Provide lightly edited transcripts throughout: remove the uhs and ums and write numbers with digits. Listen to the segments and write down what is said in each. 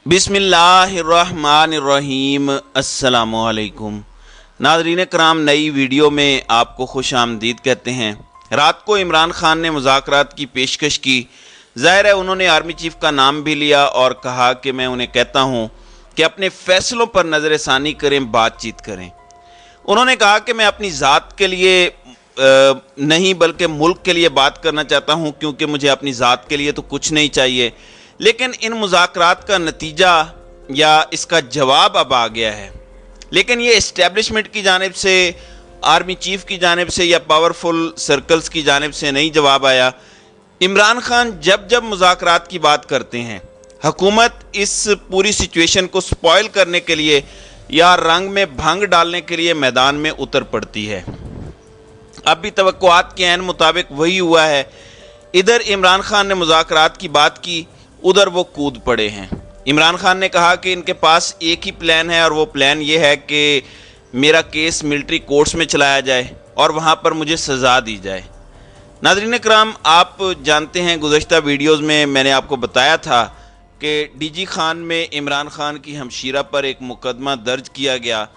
बिस्मिल्लाहिर्रहमानिर्रहीम। अस्सलामुअलैकुम नाज़रीन कराम, नई वीडियो में आपको खुश आमदीद कहते हैं। रात को इमरान खान ने मुज़ाकरात की पेशकश की। ज़ाहिर है उन्होंने आर्मी चीफ़ का नाम भी लिया और कहा कि मैं उन्हें कहता हूँ कि अपने फ़ैसलों पर नज़रसानी करें, बातचीत करें। उन्होंने कहा कि मैं अपनी ज़ात के लिए नहीं बल्कि मुल्क के लिए बात करना चाहता हूँ, क्योंकि मुझे अपनी ज़ात के लिए तो कुछ नहीं चाहिए। लेकिन इन मुज़ाकरात का नतीजा या इसका जवाब अब आ गया है। लेकिन ये इस्टेब्लिशमेंट की जानिब से, आर्मी चीफ़ की जानिब से या पावरफुल सर्कल्स की जानिब से नहीं जवाब आया। इमरान खान जब जब मुज़ाकरात की बात करते हैं, हुकूमत इस पूरी सिचुएशन को स्पॉइल करने के लिए या रंग में भंग डालने के लिए मैदान में उतर पड़ती है। अब भी तवक्कुआत के ऐन मुताबिक वही हुआ है। इधर इमरान खान ने मुज़ाकरात की बात की, उधर वो कूद पड़े हैं। इमरान खान ने कहा कि इनके पास एक ही प्लान है और वो प्लान ये है कि मेरा केस मिलिट्री कोर्ट्स में चलाया जाए और वहाँ पर मुझे सज़ा दी जाए। नाज़रीन कराम, आप जानते हैं गुज़श्ता वीडियोज़ में मैंने आपको बताया था कि डीजी खान में इमरान खान की हमशीरा पर एक मुकदमा दर्ज किया गया।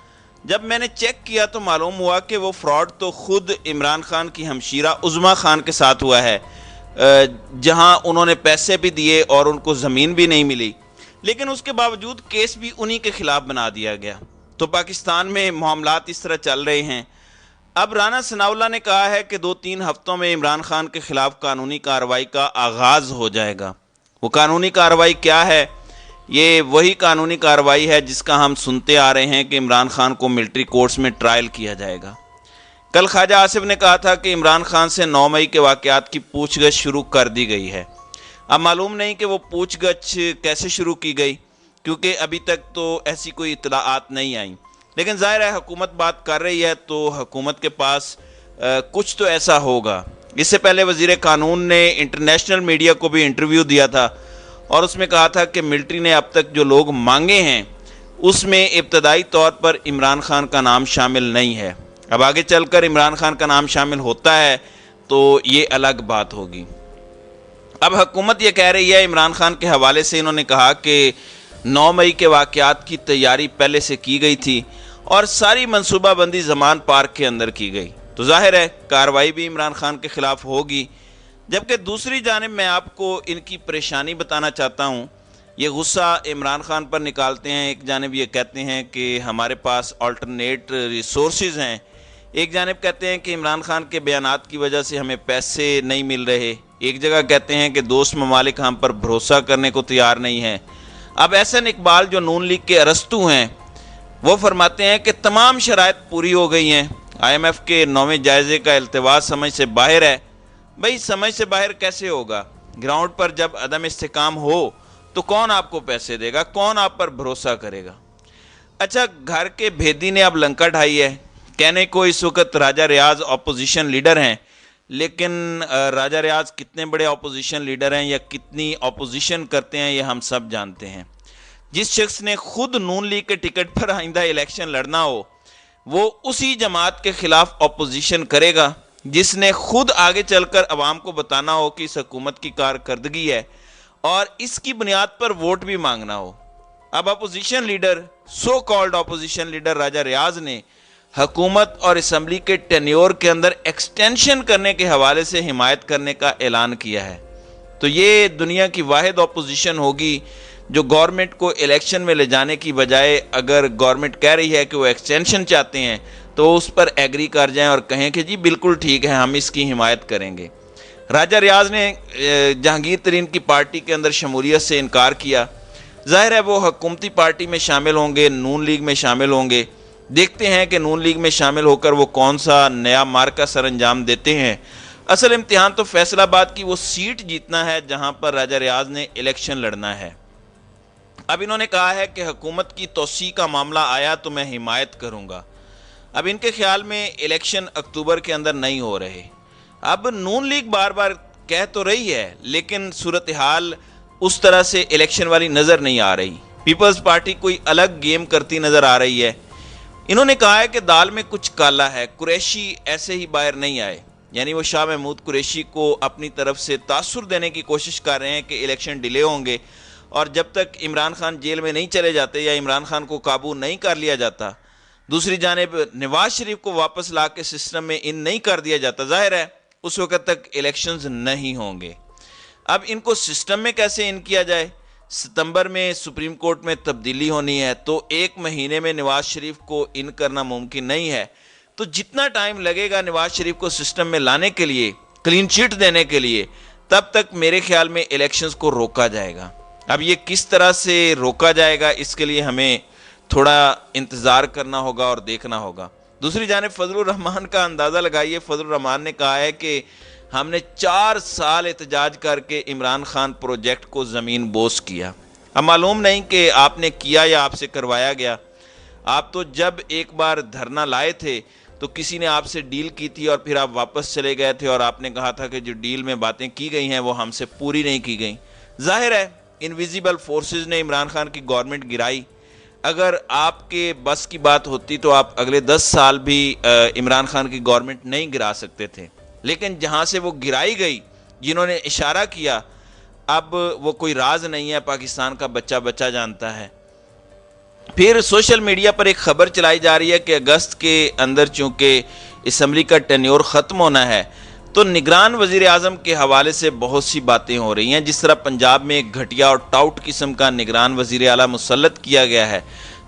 जब मैंने चेक किया तो मालूम हुआ कि वो फ्रॉड तो ख़ुद इमरान खान की हमशीरा उज़्मा खान के साथ हुआ है, जहां उन्होंने पैसे भी दिए और उनको ज़मीन भी नहीं मिली, लेकिन उसके बावजूद केस भी उन्हीं के ख़िलाफ़ बना दिया गया। तो पाकिस्तान में मामलात इस तरह चल रहे हैं। अब राना सनाउल्लाह ने कहा है कि 2-3 हफ्तों में इमरान खान के ख़िलाफ़ कानूनी कार्रवाई का आगाज़ हो जाएगा। वो कानूनी कार्रवाई क्या है? ये वही कानूनी कार्रवाई है जिसका हम सुनते आ रहे हैं कि इमरान खान को मिलिट्री कोर्ट्स में ट्रायल किया जाएगा। कल ख्वाजा आसिफ ने कहा था कि इमरान खान से 9 मई के वाक़यात की पूछगछ शुरू कर दी गई है। अब मालूम नहीं कि वो पूछगछ कैसे शुरू की गई, क्योंकि अभी तक तो ऐसी कोई इत्तलाआत नहीं आई। लेकिन ज़ाहिर है हुकूमत बात कर रही है तो हुकूमत के पास कुछ तो ऐसा होगा। इससे पहले वज़ीर कानून ने इंटरनेशनल मीडिया को भी इंटरव्यू दिया था और उसमें कहा था कि मिलिट्री ने अब तक जो लोग मांगे हैं उसमें इब्तदाई तौर पर इमरान खान का नाम शामिल नहीं है। अब आगे चलकर इमरान खान का नाम शामिल होता है तो ये अलग बात होगी। अब हुकूमत ये कह रही है, इमरान खान के हवाले से इन्होंने कहा कि 9 मई के वाक़यात की तैयारी पहले से की गई थी और सारी मनसूबाबंदी ज़मान पार्क के अंदर की गई। तो ज़ाहिर है कार्रवाई भी इमरान खान के ख़िलाफ़ होगी। जबकि दूसरी जानिब मैं आपको इनकी परेशानी बताना चाहता हूँ। ये गुस्सा इमरान खान पर निकालते हैं। एक जानिब ये कहते हैं कि हमारे पास अल्टरनेट रिसोर्सेज हैं, एक जानिब कहते हैं कि इमरान खान के बयानात की वजह से हमें पैसे नहीं मिल रहे, एक जगह कहते हैं कि दोस्त ममालिक हम पर भरोसा करने को तैयार नहीं है। अब एहसन इकबाल जो नून लीग के अरस्तू हैं, वो फरमाते हैं कि तमाम शराइत पूरी हो गई हैं। IMF के 9वें जायज़े का इल्तिवास समझ से बाहर है। भाई समझ से बाहर कैसे होगा? ग्राउंड पर जब अदम इस्तेकाम हो तो कौन आपको पैसे देगा, कौन आप पर भरोसा करेगा? अच्छा, घर के भेदी ने अब लंका ढाई है। कहने को इस वक्त राजा रियाज अपोजिशन लीडर हैं, लेकिन राजा रियाज कितने बड़े अपोजिशन लीडर हैं या कितनी अपोजिशन करते हैं ये हम सब जानते हैं। जिस शख्स ने खुद नून लीग के टिकट पर आइंदा इलेक्शन लड़ना हो वो उसी जमात के खिलाफ अपोजिशन करेगा जिसने खुद आगे चलकर अवाम को बताना हो कि इस हुकूमत की कारकर्दगी है और इसकी बुनियाद पर वोट भी मांगना हो। अब opposition leader, so called opposition leader Raja Riaz ने हुकूमत और असम्बली के टेन्योर के अंदर एक्सटेंशन करने के हवाले से हिमायत करने का ऐलान किया है। तो ये दुनिया की वाहिद अपोजिशन होगी जो गवर्नमेंट को इलेक्शन में ले जाने की बजाय, अगर गवर्नमेंट कह रही है कि वो एक्सटेंशन चाहते हैं तो उस पर एग्री कर जाएं और कहें कि जी बिल्कुल ठीक है, हम इसकी हिमायत करेंगे। राजा रियाज ने जहांगीर तरीन की पार्टी के अंदर शमूलियत से इनकार किया। ज़ाहिर है वो हुकूमती पार्टी में शामिल होंगे, नून लीग में शामिल होंगे। देखते हैं कि नून लीग में शामिल होकर वो कौन सा नया मार्का सर अंजाम देते हैं। असल इम्तिहान तो फैसलाबाद की वो सीट जीतना है जहां पर राजा रियाज ने इलेक्शन लड़ना है। अब इन्होंने कहा है कि हुकूमत की तोसी का मामला आया तो मैं हिमायत करूंगा। अब इनके ख्याल में इलेक्शन अक्टूबर के अंदर नहीं हो रहे। अब नून लीग बार बार कह तो रही है, लेकिन सूरत हाल उस तरह से इलेक्शन वाली नज़र नहीं आ रही। पीपल्स पार्टी कोई अलग गेम करती नज़र आ रही है। इन्होंने कहा है कि दाल में कुछ काला है, कुरैशी ऐसे ही बाहर नहीं आए। यानी वो शाह महमूद कुरैशी को अपनी तरफ से तासुर देने की कोशिश कर रहे हैं कि इलेक्शन डिले होंगे اور جب تک عمران خان جیل میں نہیں چلے جاتے یا عمران خان کو قابو نہیں کر لیا جاتا، دوسری جانب نواز شریف کو واپس لا کے سسٹم میں ان نہیں کر دیا جاتا، ظاہر ہے اس وقت تک الیکشنز نہیں ہوں گے۔ اب ان کو سسٹم میں کیسے ان کیا جائے؟ ستمبر میں سپریم کورٹ میں تبدیلی ہونی ہے، تو 1 مہینے میں نواز شریف کو ان کرنا ممکن نہیں ہے، تو جتنا ٹائم لگے گا نواز شریف کو سسٹم میں لانے کے لیے، کلین چٹ دینے کے لیے، تب تک میرے خیال میں الیکشنز کو روکا جائے گا۔ اب یہ کس طرح سے روکا جائے گا، اس کے لیے ہمیں تھوڑا انتظار کرنا ہوگا اور دیکھنا ہوگا۔ دوسری جانب فضل الرحمان کا اندازہ لگائیے، فضل الرحمان نے کہا ہے کہ ہم نے 4 سال احتجاج کر کے عمران خان پروجیکٹ کو زمین بوس کیا۔ اب معلوم نہیں کہ آپ نے کیا یا آپ سے کروایا گیا۔ آپ تو جب ایک بار دھرنا لائے تھے تو کسی نے آپ سے ڈیل کی تھی اور پھر آپ واپس چلے گئے تھے اور آپ نے کہا تھا کہ جو ڈیل میں باتیں کی گئی ہیں وہ ہم سے پوری نہیں کی گئیں۔ ظاہر ہے انویزیبل فورسز نے عمران خان کی گورنمنٹ گرائی۔ اگر آپ کے بس کی بات ہوتی تو آپ اگلے 10 سال بھی عمران خان کی گورنمنٹ نہیں گرا سکتے تھے، لیکن جہاں سے وہ گرائی گئی، جنہوں نے اشارہ کیا، اب وہ کوئی راز نہیں ہے، پاکستان کا بچہ بچہ جانتا ہے۔ پھر سوشل میڈیا پر ایک خبر چلائی جا رہی ہے کہ اگست کے اندر چونکہ اسمبلی کا ٹینیور ختم ہونا ہے، تو نگران وزیر اعظم کے حوالے سے بہت سی باتیں ہو رہی ہیں۔ جس طرح پنجاب میں ایک گھٹیا اور ٹاؤٹ قسم کا نگران وزیر اعلیٰ مسلط کیا گیا ہے،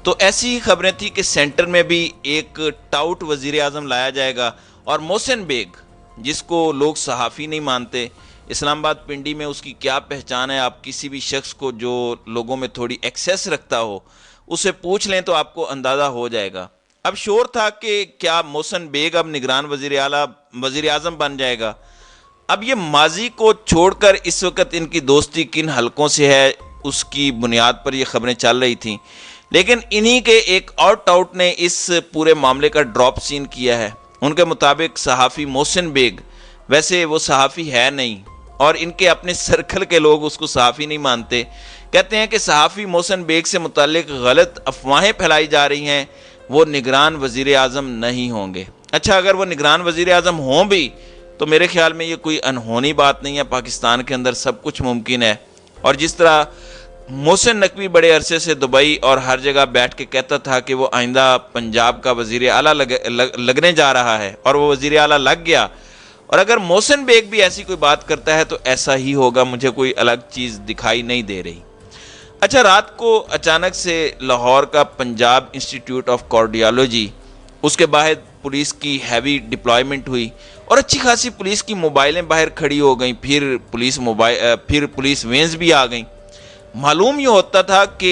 تو ایسی ہی خبریں تھیں کہ سینٹر میں بھی ایک ٹاؤٹ وزیر اعظم لایا جائے گا، اور محسن بیگ جس کو لوگ صحافی نہیں مانتے، اسلام آباد پنڈی میں اس کی کیا پہچان ہے، آپ کسی بھی شخص کو جو لوگوں میں تھوڑی ایکسیس رکھتا ہو اسے پوچھ لیں تو آپ کو اندازہ ہو جائے گا۔ اب شور تھا کہ کیا محسن بیگ اب نگران وزیر اعظم بن جائے گا۔ اب یہ ماضی کو چھوڑ کر اس وقت ان کی دوستی کن حلقوں سے ہے، اس کی بنیاد پر یہ خبریں چل رہی تھیں، لیکن انہی کے ایک اور ٹاؤٹ نے اس پورے معاملے کا ڈراپ سین کیا ہے۔ ان کے مطابق صحافی محسن بیگ، ویسے وہ صحافی ہے نہیں اور ان کے اپنے سرکل کے لوگ اس کو صحافی نہیں مانتے، کہتے ہیں کہ صحافی محسن بیگ سے متعلق غلط افواہیں پھیلائی جا رہی ہیں، وہ نگران وزیر اعظم نہیں ہوں گے۔ اچھا، اگر وہ نگران وزیر اعظم ہوں بھی تو میرے خیال میں یہ کوئی انہونی بات نہیں ہے، پاکستان کے اندر سب کچھ ممکن ہے۔ اور جس طرح محسن نقوی بڑے عرصے سے دبئی اور ہر جگہ بیٹھ کے کہتا تھا کہ وہ آئندہ پنجاب کا وزیر اعلیٰ لگنے جا رہا ہے، اور وہ وزیر اعلیٰ لگ گیا، اور اگر محسن بیگ بھی ایسی کوئی بات کرتا ہے تو ایسا ہی ہوگا، مجھے کوئی الگ چیز دکھائی نہیں دے رہی۔ اچھا، رات کو اچانک سے لاہور کا پنجاب انسٹیٹیوٹ آف کارڈیالوجی، اس کے باہر پولیس کی ہیوی ڈپلائمنٹ ہوئی اور اچھی خاصی پولیس کی موبائلیں باہر کھڑی ہو گئیں، پھر پولیس وینز بھی آ گئیں۔ معلوم یہ ہوتا تھا کہ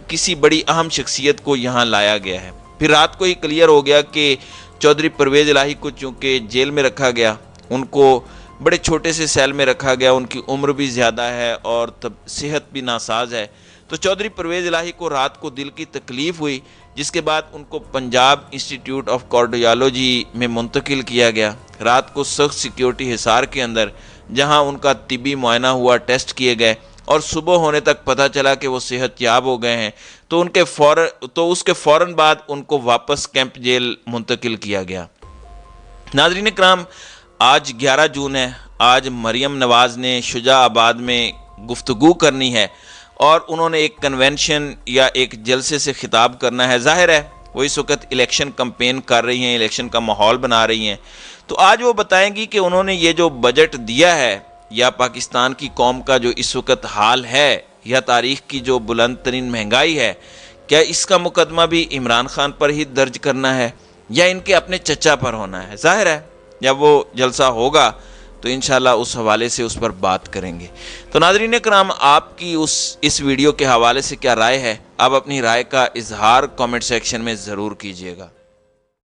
کسی بڑی اہم شخصیت کو یہاں لایا گیا ہے۔ پھر رات کو ہی کلیئر ہو گیا کہ چودھری پرویز الہی کو چونکہ جیل میں رکھا گیا، ان کو بڑے چھوٹے سے سیل میں رکھا گیا، ان کی عمر بھی زیادہ ہے اور صحت بھی ناساز ہے، تو چودھری پرویز الہی کو رات کو دل کی تکلیف ہوئی، جس کے بعد ان کو پنجاب انسٹیٹیوٹ آف کارڈیالوجی میں منتقل کیا گیا، رات کو سخت سیکیورٹی حصار کے اندر، جہاں ان کا طبی معائنہ ہوا، ٹیسٹ کیے گئے، اور صبح ہونے تک پتہ چلا کہ وہ صحت یاب ہو گئے ہیں، تو اس کے فوراً بعد ان کو واپس کیمپ جیل منتقل کیا گیا۔ ناظرین کرام، آج 11 جون ہے، آج مریم نواز نے شجاع آباد میں گفتگو کرنی ہے اور انہوں نے ایک کنونشن یا ایک جلسے سے خطاب کرنا ہے۔ ظاہر ہے وہ اس وقت الیکشن کمپین کر رہی ہیں، الیکشن کا ماحول بنا رہی ہیں، تو آج وہ بتائیں گی کہ انہوں نے یہ جو بجٹ دیا ہے یا پاکستان کی قوم کا جو اس وقت حال ہے یا تاریخ کی جو بلند ترین مہنگائی ہے، کیا اس کا مقدمہ بھی عمران خان پر ہی درج کرنا ہے یا ان کے اپنے چچا پر ہونا ہے؟ ظاہر ہے جب وہ جلسہ ہوگا تو انشاءاللہ اس حوالے سے اس پر بات کریں گے۔ تو ناظرین کرام، آپ کی اس ویڈیو کے حوالے سے کیا رائے ہے؟ آپ اپنی رائے کا اظہار کامنٹ سیکشن میں ضرور کیجیے گا۔